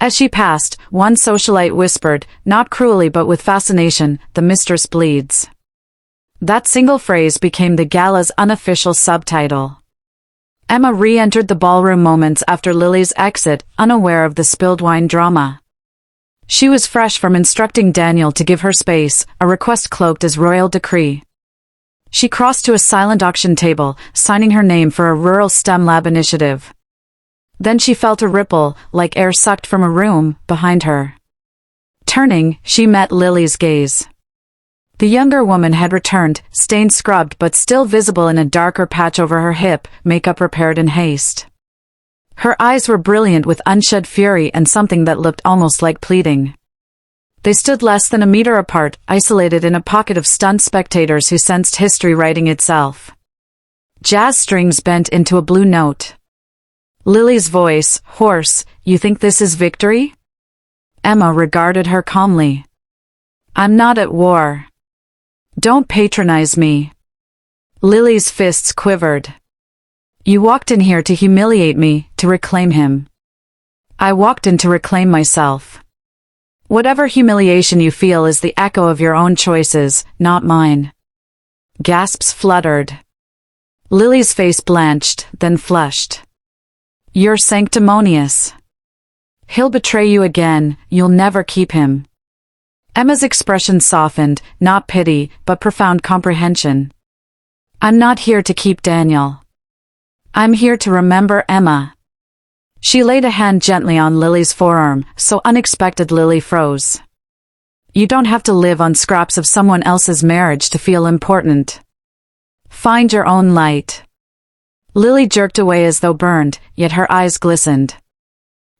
S1: As she passed, one socialite whispered, not cruelly but with fascination, "The mistress bleeds." That single phrase became the gala's unofficial subtitle. Emma re-entered the ballroom moments after Lily's exit, unaware of the spilled wine drama. She was fresh from instructing Daniel to give her space, a request cloaked as royal decree. She crossed to a silent auction table, signing her name for a rural STEM lab initiative. Then she felt a ripple, like air sucked from a room, behind her. Turning, she met Lily's gaze. The younger woman had returned, stained scrubbed but still visible in a darker patch over her hip, makeup repaired in haste. Her eyes were brilliant with unshed fury and something that looked almost like pleading. They stood less than a meter apart, isolated in a pocket of stunned spectators who sensed history writing itself. Jazz strings bent into a blue note. Lily's voice, hoarse, "You think this is victory?" Emma regarded her calmly. "I'm not at war. Don't patronize me." Lily's fists quivered. "You walked in here to humiliate me, to reclaim him. I walked in to reclaim myself. Whatever humiliation you feel is the echo of your own choices, not mine." Gasps fluttered. Lily's face blanched, then flushed. "You're sanctimonious. He'll betray you again, you'll never keep him." Emma's expression softened, not pity, but profound comprehension. "I'm not here to keep Daniel. I'm here to remember Emma." She laid a hand gently on Lily's forearm, so unexpected Lily froze. "You don't have to live on scraps of someone else's marriage to feel important. Find your own light." Lily jerked away as though burned, yet her eyes glistened.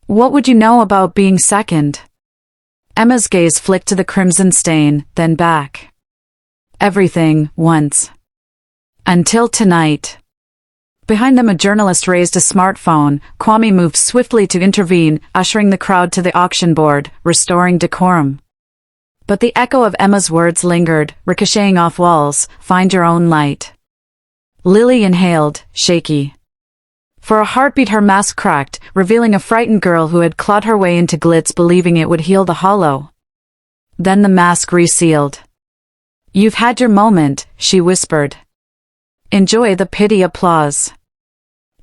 S1: "What would you know about being second?" Emma's gaze flicked to the crimson stain, then back. "Everything, once. Until tonight." Behind them a journalist raised a smartphone. Kwame moved swiftly to intervene, ushering the crowd to the auction board, restoring decorum. But the echo of Emma's words lingered, ricocheting off walls, "Find your own light." Lily inhaled, shaky. For a heartbeat her mask cracked, revealing a frightened girl who had clawed her way into glitz believing it would heal the hollow. Then the mask resealed. "You've had your moment," she whispered. "Enjoy the pity applause."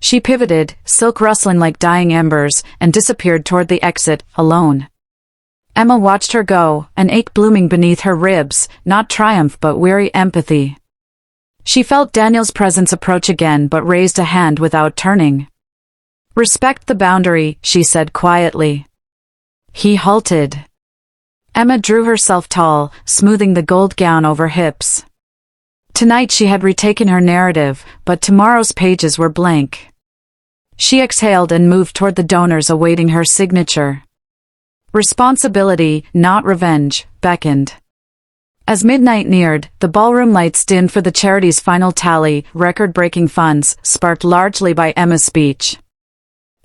S1: She pivoted, silk rustling like dying embers, and disappeared toward the exit, alone. Emma watched her go, an ache blooming beneath her ribs, not triumph but weary empathy. She felt Daniel's presence approach again but raised a hand without turning. "Respect the boundary," she said quietly. He halted. Emma drew herself tall, smoothing the gold gown over hips. Tonight she had retaken her narrative, but tomorrow's pages were blank. She exhaled and moved toward the donors awaiting her signature. Responsibility, not revenge, beckoned. As midnight neared, the ballroom lights dimmed for the charity's final tally, record-breaking funds, sparked largely by Emma's speech.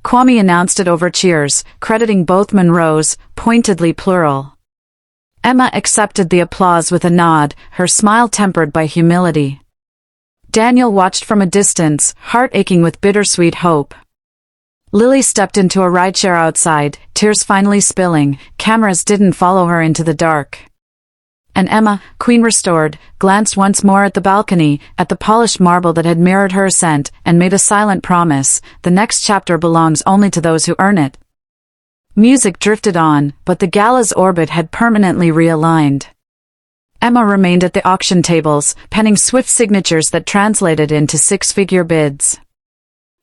S1: Kwame announced it over cheers, crediting both Monroes, pointedly plural. Emma accepted the applause with a nod, her smile tempered by humility. Daniel watched from a distance, heart aching with bittersweet hope. Lily stepped into a rideshare outside, tears finally spilling. Cameras didn't follow her into the dark. And Emma, queen restored, glanced once more at the balcony, at the polished marble that had mirrored her ascent, and made a silent promise: the next chapter belongs only to those who earn it. Music drifted on, but the gala's orbit had permanently realigned. Emma remained at the auction tables, penning swift signatures that translated into six-figure bids.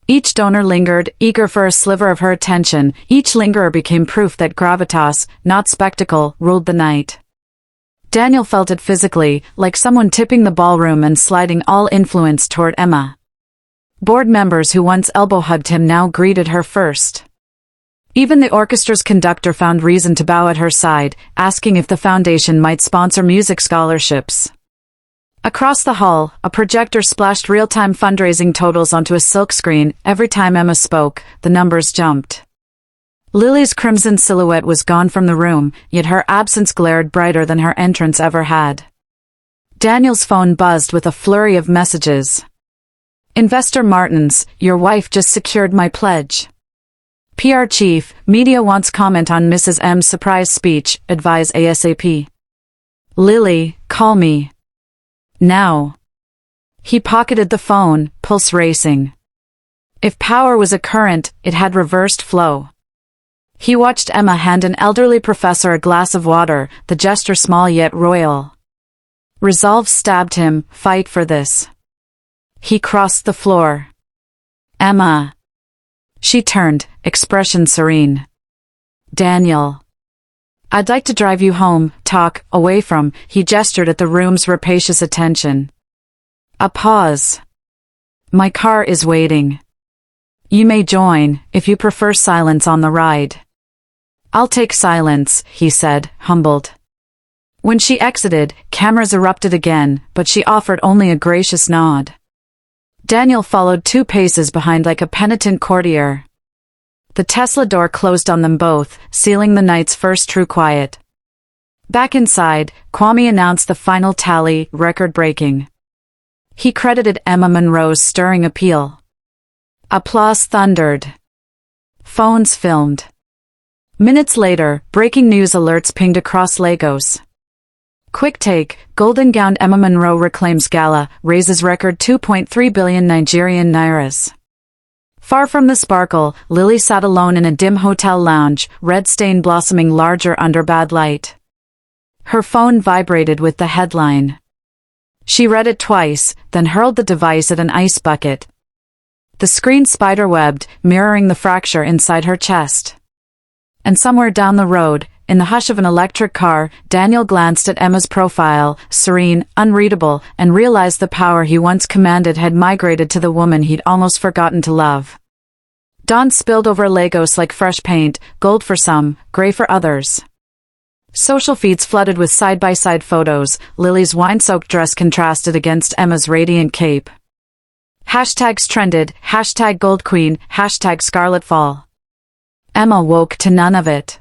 S1: Each donor lingered, eager for a sliver of her attention. Each lingerer became proof that gravitas, not spectacle, ruled the night. Daniel felt it physically, like someone tipping the ballroom and sliding all influence toward Emma. Board members who once elbow-hugged him now greeted her first. Even the orchestra's conductor found reason to bow at her side, asking if the foundation might sponsor music scholarships. Across the hall, a projector splashed real-time fundraising totals onto a silk screen. Every time Emma spoke, the numbers jumped. Lily's crimson silhouette was gone from the room, yet her absence glared brighter than her entrance ever had. Daniel's phone buzzed with a flurry of messages. Investor Martins, your wife just secured my pledge. PR chief, media wants comment on Mrs. M's surprise speech, advise ASAP. Lily, call me. Now. He pocketed the phone, pulse racing. If power was a current, it had reversed flow. He watched Emma hand an elderly professor a glass of water, the gesture small yet royal. Resolve stabbed him, fight for this. He crossed the floor. Emma. She turned, expression serene. Daniel. I'd like to drive you home, talk, away from, he gestured at the room's rapacious attention. A pause. My car is waiting. You may join, if you prefer silence on the ride. I'll take silence, he said, humbled. When she exited, cameras erupted again, but she offered only a gracious nod. Daniel followed 2 paces behind like a penitent courtier. The Tesla door closed on them both, sealing the night's first true quiet. Back inside, Kwame announced the final tally, record-breaking. He credited Emma Monroe's stirring appeal. Applause thundered. Phones filmed. Minutes later, breaking news alerts pinged across Lagos. Quick take, golden-gowned Emma Monroe reclaims Gala, raises record 2.3 billion Nigerian nairas. Far from the sparkle, Lily sat alone in a dim hotel lounge, red stain blossoming larger under bad light. Her phone vibrated with the headline. She read it twice, then hurled the device at an ice bucket. The screen spiderwebbed, mirroring the fracture inside her chest. And somewhere down the road, in the hush of an electric car, Daniel glanced at Emma's profile, serene, unreadable, and realized the power he once commanded had migrated to the woman he'd almost forgotten to love. Dawn spilled over Lagos like fresh paint, gold for some, gray for others. Social feeds flooded with side-by-side photos, Lily's wine-soaked dress contrasted against Emma's radiant cape. Hashtags trended, hashtag Gold Queen, hashtag Scarlet Fall. Emma woke to none of it.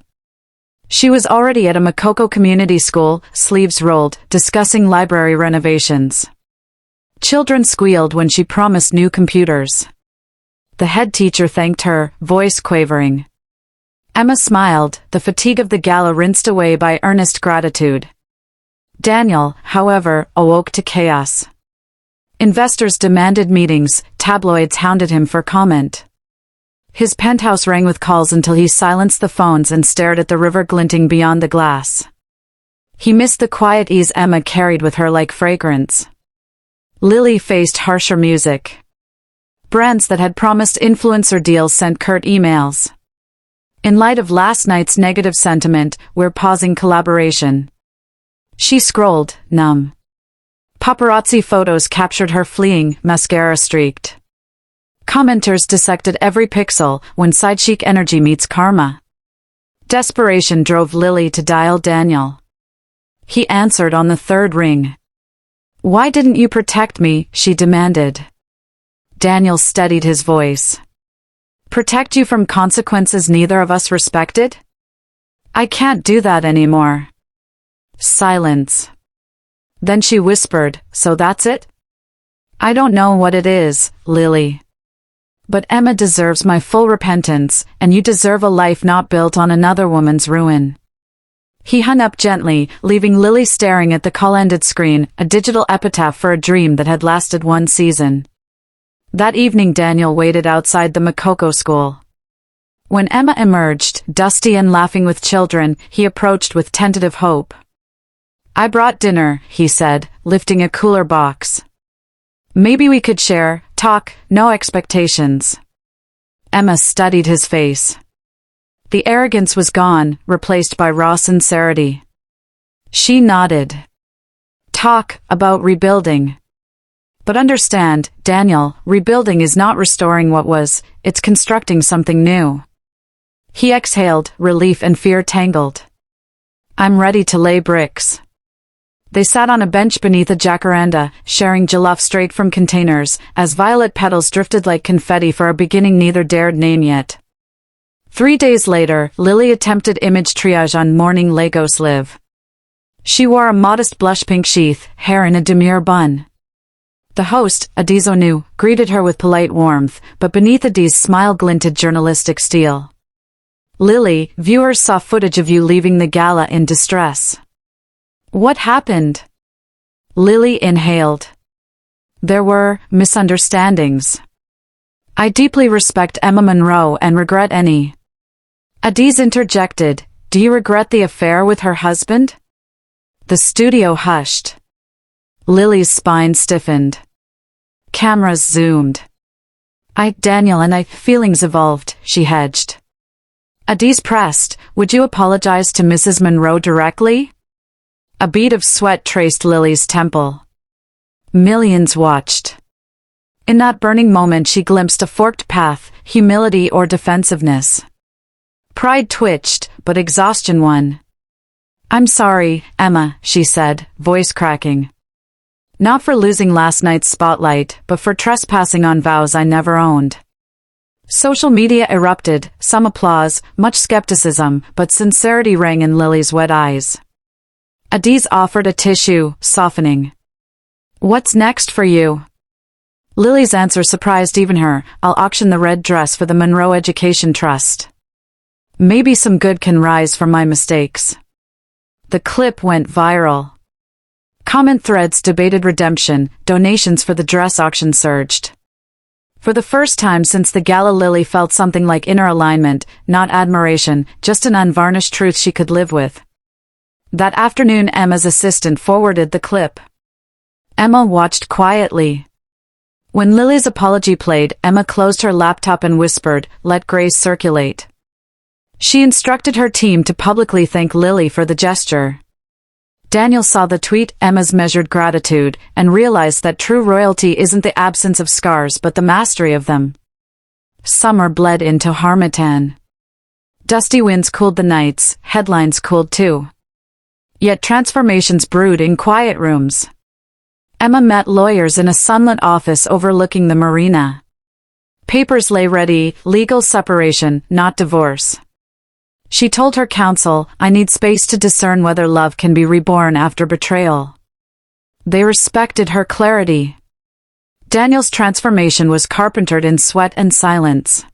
S1: She was already at a Makoko community school, sleeves rolled, discussing library renovations. Children squealed when she promised new computers. The head teacher thanked her, voice quavering. Emma smiled, the fatigue of the gala rinsed away by earnest gratitude. Daniel, however, awoke to chaos. Investors demanded meetings, tabloids hounded him for comment. His penthouse rang with calls until he silenced the phones and stared at the river glinting beyond the glass. He missed the quiet ease Emma carried with her like fragrance. Lily faced harsher music. Brands that had promised influencer deals sent curt emails. In light of last night's negative sentiment, we're pausing collaboration. She scrolled, numb. Paparazzi photos captured her fleeing, mascara streaked. Commenters dissected every pixel, when side-chic energy meets karma. Desperation drove Lily to dial Daniel. He answered on the 3rd ring. Why didn't you protect me, she demanded. Daniel steadied his voice. Protect you from consequences neither of us respected? I can't do that anymore. Silence. Then she whispered, so that's it? I don't know what it is, Lily. But Emma deserves my full repentance, and you deserve a life not built on another woman's ruin. He hung up gently, leaving Lily staring at the call-ended screen, a digital epitaph for a dream that had lasted 1 season. That evening Daniel waited outside the Makoko school. When Emma emerged, dusty and laughing with children, he approached with tentative hope. I brought dinner, he said, lifting a cooler box. Maybe we could share, talk, no expectations. Emma studied his face. The arrogance was gone, replaced by raw sincerity. She nodded. Talk about rebuilding. But understand, Daniel, rebuilding is not restoring what was, it's constructing something new. He exhaled, relief and fear tangled. I'm ready to lay bricks. They sat on a bench beneath a jacaranda, sharing jollof straight from containers, as violet petals drifted like confetti for a beginning neither dared name yet. 3 days later, Lily attempted image triage on morning Lagos Live. She wore a modest blush pink sheath, hair in a demure bun. The host, Adiz Onu, greeted her with polite warmth, but beneath Adiz's smile glinted journalistic steel. Lily, viewers saw footage of you leaving the gala in distress. What happened? Lily inhaled. There were misunderstandings. I deeply respect Emma Monroe and regret any. Adiz interjected, do you regret the affair with her husband? The studio hushed. Lily's spine stiffened. Cameras zoomed. Daniel and I, feelings evolved, she hedged. Adiz pressed, would you apologize to Mrs. Monroe directly? A bead of sweat traced Lily's temple. Millions watched. In that burning moment she glimpsed a forked path, humility or defensiveness. Pride twitched, but exhaustion won. I'm sorry, Emma, she said, voice cracking. Not for losing last night's spotlight, but for trespassing on vows I never owned. Social media erupted, some applause, much skepticism, but sincerity rang in Lily's wet eyes. Adiz offered a tissue, softening. What's next for you? Lily's answer surprised even her, I'll auction the red dress for the Monroe Education Trust. Maybe some good can rise from my mistakes. The clip went viral. Comment threads debated redemption, donations for the dress auction surged. For the first time since the gala Lily felt something like inner alignment, not admiration, just an unvarnished truth she could live with. That afternoon Emma's assistant forwarded the clip. Emma watched quietly. When Lily's apology played, Emma closed her laptop and whispered, let grace circulate. She instructed her team to publicly thank Lily for the gesture. Daniel saw the tweet, Emma's measured gratitude, and realized that true royalty isn't the absence of scars but the mastery of them. Summer bled into Harmattan. Dusty winds cooled the nights, headlines cooled too. Yet transformations brewed in quiet rooms. Emma met lawyers in a sunlit office overlooking the marina. Papers lay ready, legal separation, not divorce. She told her counsel, I need space to discern whether love can be reborn after betrayal. They respected her clarity. Daniel's transformation was carpentered in sweat and silence.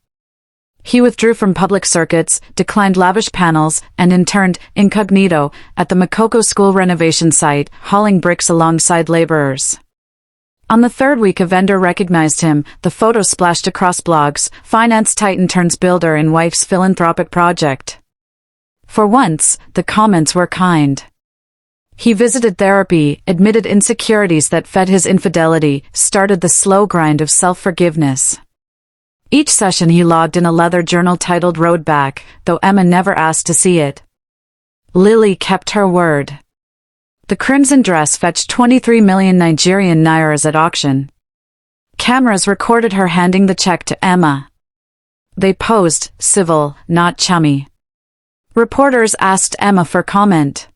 S1: He withdrew from public circuits, declined lavish panels, and interned, incognito, at the Makoko school renovation site, hauling bricks alongside laborers. On the third week a vendor recognized him, the photo splashed across blogs, finance titan turns builder in wife's philanthropic project. For once, the comments were kind. He visited therapy, admitted insecurities that fed his infidelity, started the slow grind of self-forgiveness. Each session he logged in a leather journal titled Road Back, though Emma never asked to see it. Lily kept her word. The crimson dress fetched 23 million Nigerian nairas at auction. Cameras recorded her handing the check to Emma. They posed, civil, not chummy. Reporters asked Emma for comment.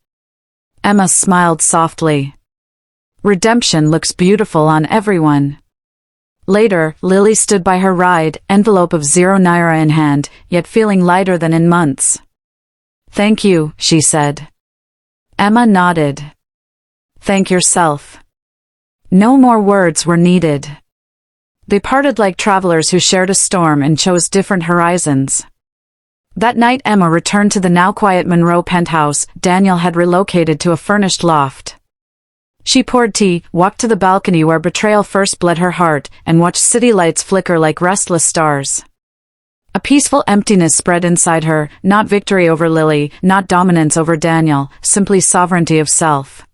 S1: Emma smiled softly. Redemption looks beautiful on everyone. Later, Lily stood by her ride, envelope of 0 naira in hand, yet feeling lighter than in months. Thank you, she said. Emma nodded. Thank yourself. No more words were needed. They parted like travelers who shared a storm and chose different horizons. That night Emma returned to the now quiet Monroe penthouse. Daniel had relocated to a furnished loft. She poured tea, walked to the balcony where betrayal first bled her heart, and watched city lights flicker like restless stars. A peaceful emptiness spread inside her, not victory over Lily, not dominance over Daniel, simply sovereignty of self.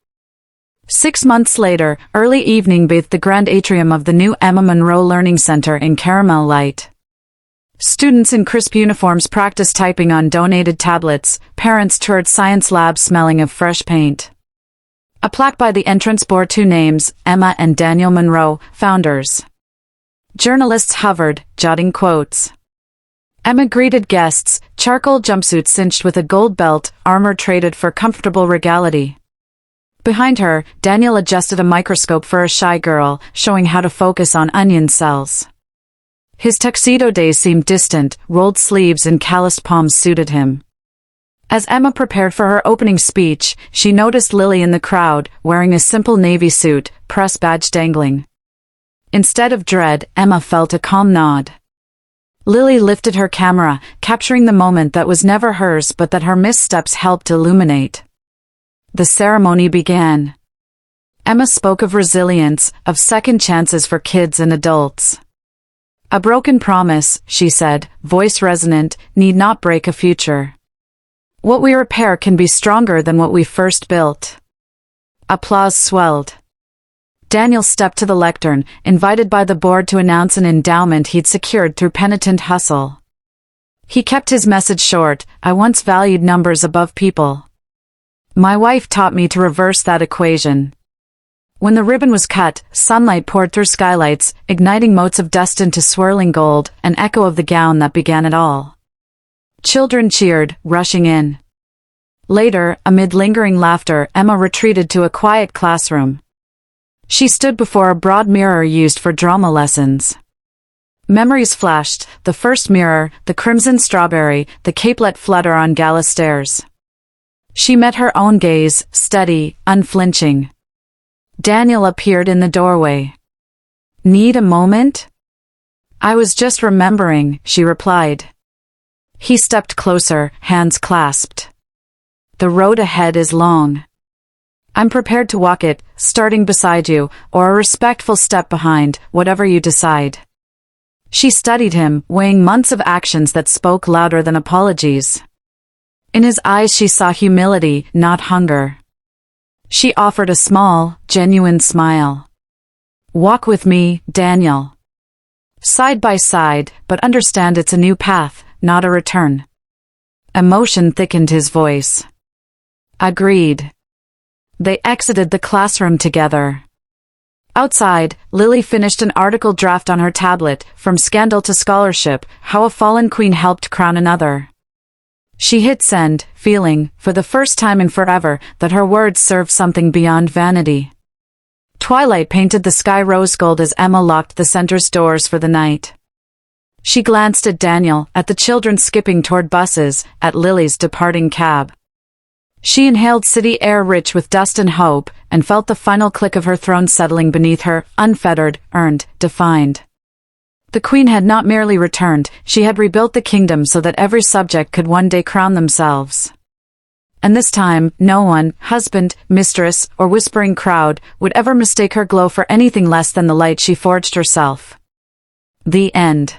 S1: 6 months later, early evening bathed the grand atrium of the new Emma Monroe Learning Center in caramel light. Students in crisp uniforms practiced typing on donated tablets, parents toured science labs smelling of fresh paint. A plaque by the entrance bore 2 names, Emma and Daniel Monroe, founders. Journalists hovered, jotting quotes. Emma greeted guests, charcoal jumpsuit cinched with a gold belt, armor traded for comfortable regality. Behind her, Daniel adjusted a microscope for a shy girl, showing how to focus on onion cells. His tuxedo days seemed distant, rolled sleeves and calloused palms suited him. As Emma prepared for her opening speech, she noticed Lily in the crowd, wearing a simple navy suit, press badge dangling. Instead of dread, Emma felt a calm nod. Lily lifted her camera, capturing the moment that was never hers but that her missteps helped illuminate. The ceremony began. Emma spoke of resilience, of second chances for kids and adults. A broken promise, she said, voice resonant, need not break a future. What we repair can be stronger than what we first built. Applause swelled. Daniel stepped to the lectern, invited by the board to announce an endowment he'd secured through penitent hustle. He kept his message short. I once valued numbers above people. My wife taught me to reverse that equation. When the ribbon was cut, sunlight poured through skylights, igniting motes of dust into swirling gold, an echo of the gown that began it all. Children cheered, rushing in. Later, amid lingering laughter, Emma retreated to a quiet classroom. She stood before a broad mirror used for drama lessons. Memories flashed, the first mirror, the crimson strawberry, the cape let flutter on Gala stairs. She met her own gaze, steady, unflinching. Daniel appeared in the doorway. Need a moment? I was just remembering, she replied. He stepped closer, hands clasped. The road ahead is long. I'm prepared to walk it, starting beside you, or a respectful step behind, whatever you decide. She studied him, weighing months of actions that spoke louder than apologies. In his eyes she saw humility, not hunger. She offered a small, genuine smile. Walk with me, Daniel. Side by side, but understand it's a new path, not a return. Emotion thickened his voice. Agreed. They exited the classroom together. Outside, Lily finished an article draft on her tablet, From Scandal to Scholarship, How a Fallen Queen Helped Crown Another. She hit send, feeling, for the first time in forever, that her words served something beyond vanity. Twilight painted the sky rose gold as Emma locked the center's doors for the night. She glanced at Daniel, at the children skipping toward buses, at Lily's departing cab. She inhaled city air rich with dust and hope, and felt the final click of her throne settling beneath her, unfettered, earned, defined. The queen had not merely returned, she had rebuilt the kingdom so that every subject could one day crown themselves. And this time, no one, husband, mistress, or whispering crowd, would ever mistake her glow for anything less than the light she forged herself. The end.